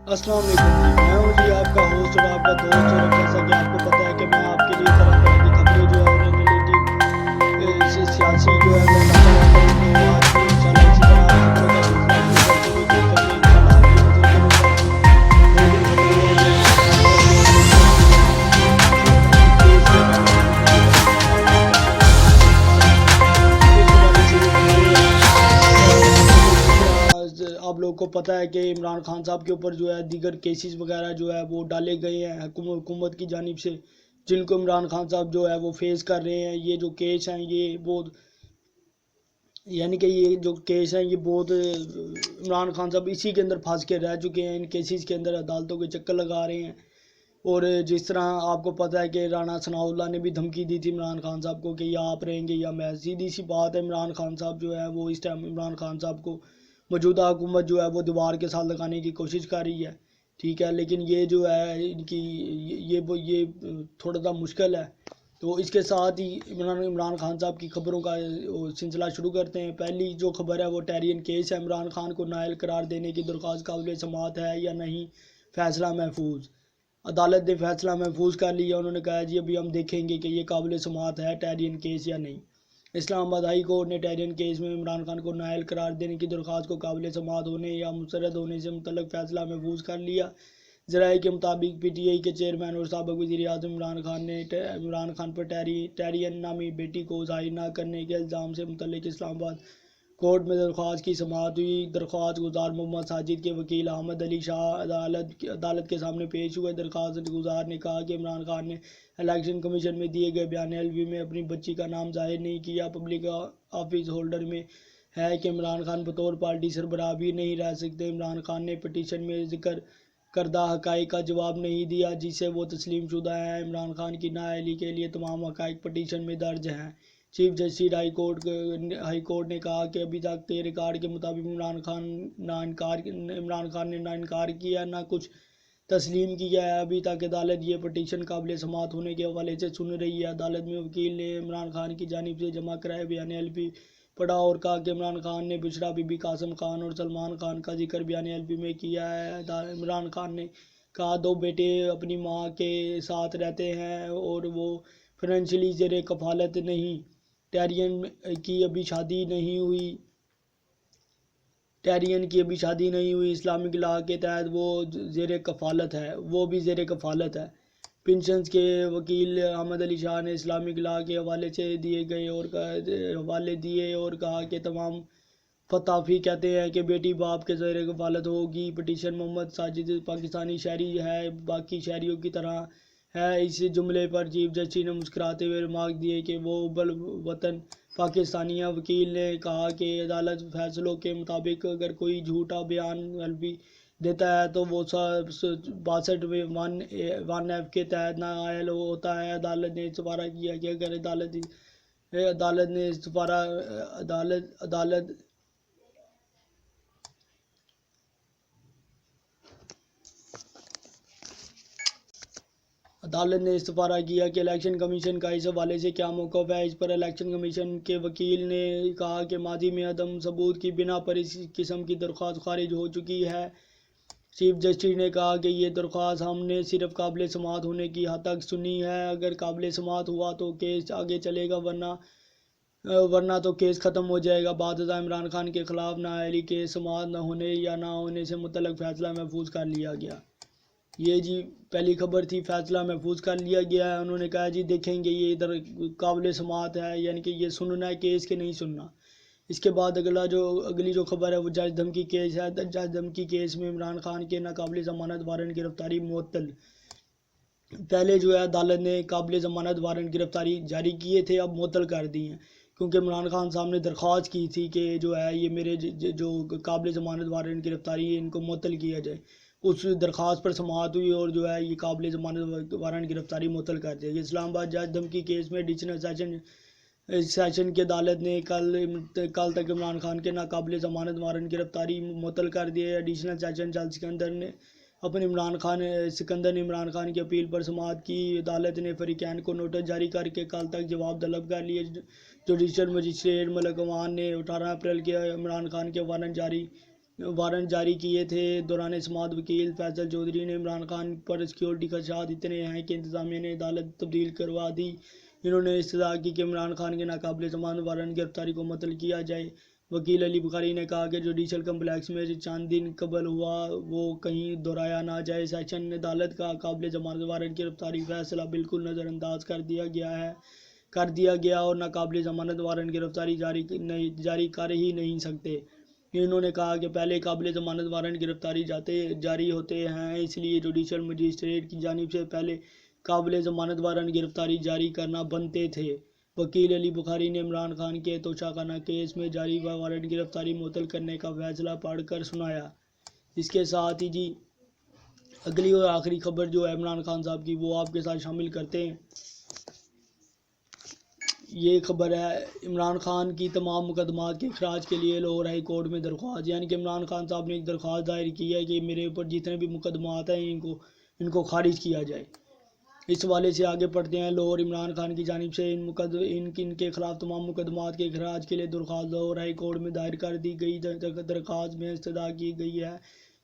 अस्सलाम वालेकुम जी। मैं हूँ जी आपका होस्ट और आपका दोस्त। और जैसा कि आपको पता है कि मैं आपके लिए तरह तरह की खबरें जो है और रिलेटिव सियासी जो है मैं लाता रहता हूँ। तो आज भी इंशाल्लाह इसी तरह खबरों का सिलसिला शुरू करते हुए कुछ खबरें इंशाल्लाह आपकी नज़र के नज़र आएंगी। वो कुछ खबरें हैं जो यहाँ पर जो इलेक्शन की हैं, इलेक्शन की केस के हवाले से जो मुझे लगता है कि काफ़ी नुकसानदायक हैं, इस हवाले से ये खबरें हैं। जिस तरह आप लोगों को पता है कि इमरान खान साहब के ऊपर जो है दीगर केसेस वगैरह जो है वो डाले गए हैं हुकूमत की जानिब से, जिनको इमरान खान साहब जो है वो फेस कर रहे हैं। ये जो केस हैं ये बहुत, यानी कि ये जो केस हैं ये बहुत इमरान खान साहब इसी के अंदर फंस के रह चुके हैं, इन केसेस के अंदर अदालतों के चक्कर लगा रहे हैं। और जिस तरह आपको पता है कि राना सनाउल्लाह ने भी धमकी दी थी इमरान खान साहब को कि या आप रहेंगे या मैं। सीधी सी बात है, इमरान खान साहब जो है वो इस टाइम इमरान खान साहब को मौजूदा हुकूमत जो है वो दीवार के साथ लगाने की कोशिश कर रही है, ठीक है। लेकिन ये जो है इनकी ये थोड़ा सा मुश्किल है। तो इसके साथ ही इमरान इमरान खान साहब की खबरों का सिलसिला शुरू करते हैं। पहली जो खबर है वो टेरियन केस है। इमरान खान को नाअहल करार देने की दरख्वास्त काबिल समाअत है या नहीं, फैसला महफूज। अदालत ने फैसला महफूज कर लिया। उन्होंने कहा जी अभी हम देखेंगे कि ये काबिल समाअत है टेरियन केस या नहीं। इस्लामाबाद हाई कोर्ट ने टेरियन केस में इमरान खान को नाअहल करार देने की दरख्वास्त को काबिल समाअत होने या मुस्तरद होने से मुतल्लिक़ फैसला महफूज कर लिया। ज़राए के मुताबिक PTI के चेयरमैन और साबिक़ वज़ीर-ए-आज़म इमरान खान ने इमरान खान पर टेरियन नामी बेटी को ज़ाहिर न करने के इल्ज़ाम से मुतल्लिक़ इस्लामाबाद कोर्ट में दरख्वास्त की समाअत हुई। दरख्वास्त गुजार मोहम्मद साजिद के वकील अहमद अली शाह अदालत के सामने पेश हुए। दरख्वास्त गुजार ने कहा कि इमरान खान ने इलेक्शन कमीशन में दिए गए बयान LV में अपनी बच्ची का नाम जाहिर नहीं किया। पब्लिक ऑफिस होल्डर में है कि इमरान खान बतौर पार्टी सरबराह भी नहीं रह सकते। इमरान खान ने पटिशन में जिक्र करदा हक़ाइक़ का जवाब नहीं दिया जिसे वो तस्लीम शुदा हैं। इमरान खान की नाअहली के लिए तमाम हक़ाइक़ पटिशन में दर्ज हैं। चीफ जस्टिस हाई कोर्ट ने कहा कि अभी तक के रिकॉर्ड के मुताबिक इमरान खान ने ना इनकार किया ना कुछ तस्लीम किया है। अभी तक अदालत ये पटिशन काबिल समाअत होने के हवाले से सुन रही है। अदालत में वकील ने इमरान खान की जानिब से जमा कराए बयान LP पढ़ा और कहा कि इमरान खान ने बुशरा बीबी, कासिम खान और सलमान खान का जिक्र बयान LP में किया है। इमरान खान ने कहा दो बेटे अपनी मां के साथ रहते हैं और वो फाइनेंशियली ज़ेर कफालत नहीं। टेरियन की अभी शादी नहीं हुई टेरियन की अभी शादी नहीं हुई। इस्लामिक लॉ के तहत वो ज़ेर कफ़ालत है, वो भी ज़ेर कफ़ालत है। पेंशन्स के वकील अहमद अली शाह ने इस्लामिक लॉ के हवाले से हवाले दिए और कहा कि तमाम फताफी कहते हैं कि बेटी बाप के ज़ेर कफ़ालत होगी। पटिशन मोहम्मद साजिद पाकिस्तानी शहरी है, बाकी शहरियों की तरह है। इस जुमले पर चीफ जस्टिस ने मुस्कुराते हुए रिमार्क दिए कि वो बल वतन पाकिस्तानिया। वकील ने कहा कि अदालत फैसलों के मुताबिक अगर कोई झूठा बयान LP देता है तो वो 62 में 1F के तहत नाअहल होता है। अदालत ने इस्तफारा किया कि अगर अदालत ने इस्तफारा अदालत अदालत ने इस्तफारा किया कि इलेक्शन कमीशन का इस हवाले से क्या मौक़िफ़ है। इस पर इलेक्शन कमीशन के वकील ने कहा कि माजी में अदम सबूत की बिना पर इस किस्म की दरख्वास्त खारिज हो चुकी है। चीफ जस्टिस ने कहा कि ये दरख्वास्त हमने सिर्फ काबिल समाअत होने की हद तक सुनी है। अगर काबिल समाअत हुआ तो केस आगे चलेगा, वरना तो केस ख़त्म हो जाएगा। बादशाह इमरान खान के ख़िलाफ़ नाअहली के समाअत न होने या ना होने से मुतल्लिक़ फ़ैसला महफूज कर लिया गया। ये जी पहली खबर थी, फ़ैसला महफूज कर लिया गया है। उन्होंने कहा जी देखेंगे ये इधर काबिल समाअत है, यानी कि ये सुनना है केस के नहीं सुनना। इसके बाद अगली जो खबर है वो जज धमकी केस है। जज धमकी केस में इमरान खान के नाकाबिल ज़मानत वारंट गिरफ्तारी मुअत्तल। पहले जो है अदालत ने काबिल ज़मानत वारंट गिरफ्तारी जारी किए थे, अब मुअत्तल कर दी हैं क्योंकि इमरान खान साहब ने दरख्वास्त की थी कि जो है ये मेरे जो काबिल ज़मानत वारंट गिरफ्तारी है इनको मुअत्तल किया जाए। उस दरख्वास्त पर समाअत हुई और जो है ये काबिल ज़मानत वारंट गिरफ्तारी मुअत्तल कर दी। इस्लामाबाद जज धमकी केस में एडिशनल सेशन की अदालत ने कल तक इमरान खान के नाकाबिल ज़मानत वारंट गिरफ्तारी मुअत्तल कर दिए। एडिशनल सेशन जज सिकंदर ने इमरान खान की अपील पर समाअत की। अदालत ने फरीकैन को नोटिस जारी करके कल तक जवाब तलब कर लिए। जुडिशल मजिस्ट्रेट मलक अमान ने 18 अप्रैल के इमरान खान के वारंट जारी वारंट जारी किए थे। दौरान समाअत वकील फैसल चौधरी ने इमरान खान पर सिक्योरिटी खदशात इतने हैं कि इंतजामिया ने अदालत तब्दील करवा दी। इन्होंने इस्तदा की कि इमरान खान के नाकाबिल ज़मानत वारंट गिरफ्तारी को मुअत्तल किया जाए। वकील अली बुखारी ने कहा कि जुडिशल कम्प्लेक्स में चंद दिन कबल हुआ वो कहीं दोहराया ना जाए। सेशन अदालत का काबिल ज़मानत वारंट गिरफ्तारी फैसला बिल्कुल नज़रअंदाज कर दिया गया और नाकाबिल ज़मानत वारंट गिरफ्तारी जारी कर ही नहीं सकते। इन्होंने कहा कि पहले काबिल ज़मानत वारंट गिरफ्तारी जारी होते हैं, इसलिए जुडिशल मजिस्ट्रेट की जानिब से पहले काबिल ज़मानत वारंट गिरफ्तारी जारी करना बनते थे। वकील अली बुखारी ने इमरान खान के तोशाखाना केस में जारी वारंट गिरफ्तारी मुअत्तल करने का फैसला पढ़कर सुनाया। इसके साथ ही जी अगली और आखिरी खबर जो है इमरान खान साहब की वो आपके साथ शामिल करते हैं। ये खबर है इमरान खान की तमाम मुकदमात के खराज के लिए लाहौर हाई कोर्ट में दरख्वास्त, यानी कि इमरान खान साहब ने एक दरख्वास्त दायर की है कि मेरे ऊपर जितने भी मुकदमात हैं इनको खारिज किया जाए। इस हवाले से आगे पढ़ते हैं। लाहौर इमरान खान की जानिब से इनके खिलाफ तमाम मुकदमात के खराज के लिए दरख्वास्त लाहौर हाई कोर्ट में दायर कर दी गई। दरख्वास्त में इस्तदा की गई है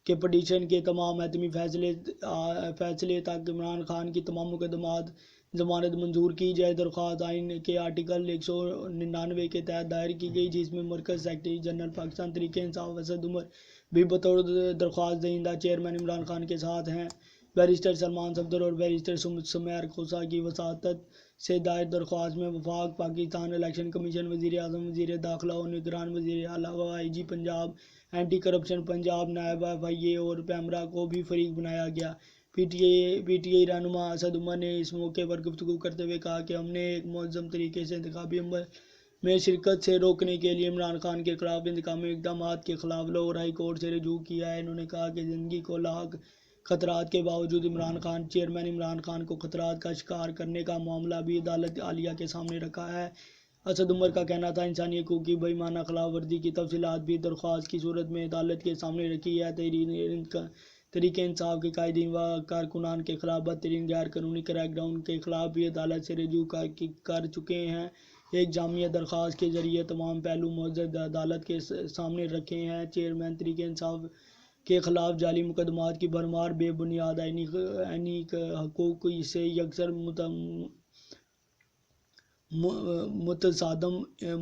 कि पटिशन के तमाम हतमी फैसले तक इमरान खान की तमाम मुकदमात ज़मानत मंजूर की जाए। दरख्वास्त आइन के आर्टिकल 199 के तहत दायर की गई, जिसमें मरकज़ सेक्रेटरी जनरल पाकिस्तान तहरीक इंसाफ असद उमर भी बतौर दरख्वास्त दहिंदा चेयरमैन इमरान खान के साथ हैं। बैरिस्टर सलमान सफदर और बैरिस्टर सुमैर खोसा की वसातत से दायर दरख्वास्त में वफाक पाकिस्तान इलेक्शन कमीशन, वज़ीर आज़म, वज़ीर दाखिला और निगरान वज़ीर आला व IG Punjab, anti corruption Punjab, नायब FIA और पैमरा को भी फरीक बनाया गया। PTI रहनुमा असद उमर ने इस मौके पर गुफ्तगू करते हुए कहा कि हमने एक मुनज़्ज़म तरीके से इंतखाबी अमल में शिरकत से रोकने के लिए इमरान खान के खिलाफ इंतकामी इक़दामात के खिलाफ लाहौर हाई कोर्ट से रजू किया है। इन्होंने कहा कि ज़िंदगी को लाख खतरात के बावजूद चेयरमैन इमरान खान को खतरात का शिकार करने का मामला भी अदालत आलिया के सामने रखा है। असद उमर का कहना था इंसानी हकूक़ की बेईमाना खिलाफ वर्जी की तफसीलात भी दरख्वास्त की सूरत में अदालत के सामने रखी है। तहरीक इंसाफ के कायदीन व कारकुनान के खिलाफ बदतरीन गैर कानूनी क्रैकडाउन के खिलाफ भी अदालत से रजू कर चुके हैं। एक जामिया दरख्वास्त के जरिए तमाम पहलू मुअज़्ज़ज़ अदालत के सामने रखे हैं। चेयरमैन तहरीक इंसाफ के खिलाफ जाली मुकदमात की भरमार बेबुनियाद आईनी हकूक़ से यकसर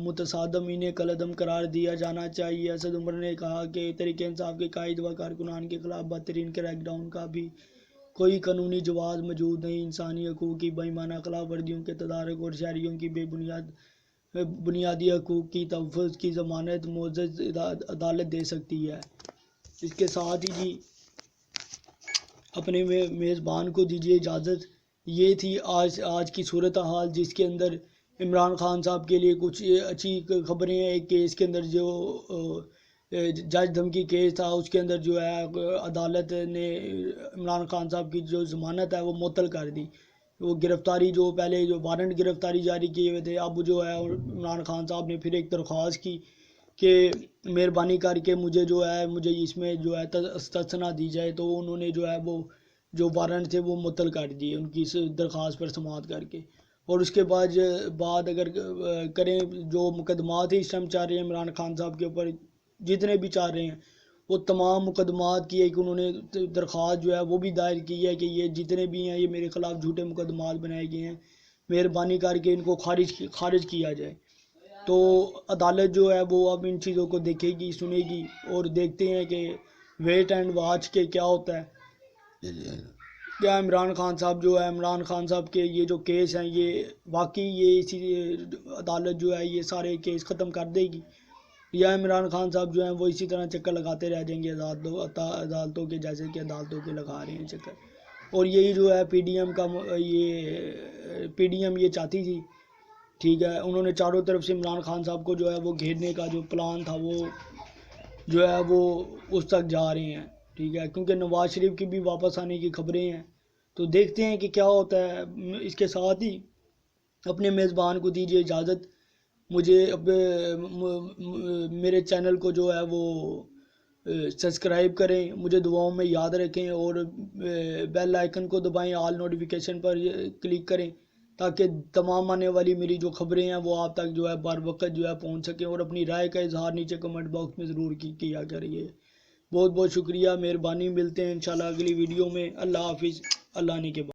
मुतसादम इन्हें कलअदम करार दिया जाना चाहिए। असद उमर ने कहा कि तहरीक इंसाफ के कायद व कारकुनान के खिलाफ बदतरीन क्रैकडाउन का भी कोई कानूनी जवाज़ मौजूद नहीं। इंसानी हकूक़ की बेईमाना खिलाफ वर्जियों के तदारक और शहरियों की बुनियादी हकूक़ की तहफ़्फ़ुज़ की ज़मानत मुअज़्ज़ज़ अदालत दे सकती है। इसके साथ ही जी अपने मेज़बान को दीजिए इजाज़त। ये थी आज की सूरत हाल, जिसके अंदर इमरान खान साहब के लिए कुछ अच्छी खबरें हैं। एक केस के अंदर जो जज धमकी केस था, उसके अंदर जो है अदालत ने इमरान खान साहब की जो ज़मानत है वो मुअत्तल कर दी। वो गिरफ़्तारी जो पहले जो वारंट गिरफ़्तारी जारी किए हुए थे, अब जो है इमरान खान साहब ने फिर एक दरख्वास्त की कि मेहरबानी करके मुझे इसमें जो है तसना दी जाए। तो उन्होंने जो है वो जो वारंट थे वो मुअत्तल कर दिए उनकी इस दरख्वास्त पर समाअत करके। और उसके बाद अगर करें जो मुकदमात इस टाइम चाह रहे हैं इमरान खान साहब के ऊपर, जितने भी चाह रहे हैं वो तमाम मुकदमात की एक उन्होंने दरख्वास्त जो है वो भी दायर की है कि ये जितने भी हैं ये मेरे ख़िलाफ़ झूठे मुकदमात बनाए गए हैं, मेहरबानी करके इनको खारिज किया जाए। तो अदालत जो है वो अब इन चीज़ों को देखेगी, सुनेगी और देखते हैं कि वेट एंड वॉच के क्या होता है। क्या इमरान खान साहब के ये जो केस हैं ये वाकई ये इसी अदालत जो है ये सारे केस ख़त्म कर देगी, या इमरान खान साहब जो हैं वो इसी तरह चक्कर लगाते रह जाएंगे अदालतों के, जैसे कि अदालतों के लगा रहे हैं चक्कर। और यही जो है PDM ये चाहती थी, ठीक है। उन्होंने चारों तरफ से इमरान खान साहब को जो है वो घेरने का जो प्लान था वो जो है वो उस तक जा रहे हैं, ठीक है, क्योंकि नवाज़ शरीफ की भी वापस आने की खबरें हैं। तो देखते हैं कि क्या होता है। इसके साथ ही अपने मेज़बान को दीजिए इजाज़त। मुझे मेरे चैनल को जो है वो सब्सक्राइब करें, मुझे दुआओं में याद रखें और बेल आइकन को दबाएं, ऑल नोटिफिकेशन पर क्लिक करें ताकि तमाम आने वाली मेरी जो खबरें हैं वो आप तक जो है बर वक्त जो है पहुँच सकें। और अपनी राय का इजहार नीचे कमेंट बॉक्स में ज़रूर किया करिए। बहुत बहुत शुक्रिया, मेहरबानी। मिलते हैं इंशाल्लाह अगली वीडियो में। अल्लाह हाफिज़। अल्लाह ने के बाद।